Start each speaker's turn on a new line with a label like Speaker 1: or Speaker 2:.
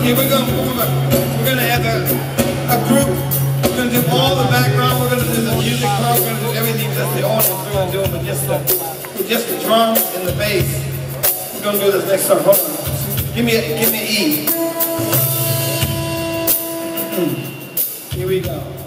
Speaker 1: Okay, we're gonna have a group. We're gonna do all the background. We're gonna do the music part. We're gonna do everything just the audience. We're gonna do it with just the drums and the bass. We're gonna do this next song. Hold on. Give me an E. Here we go.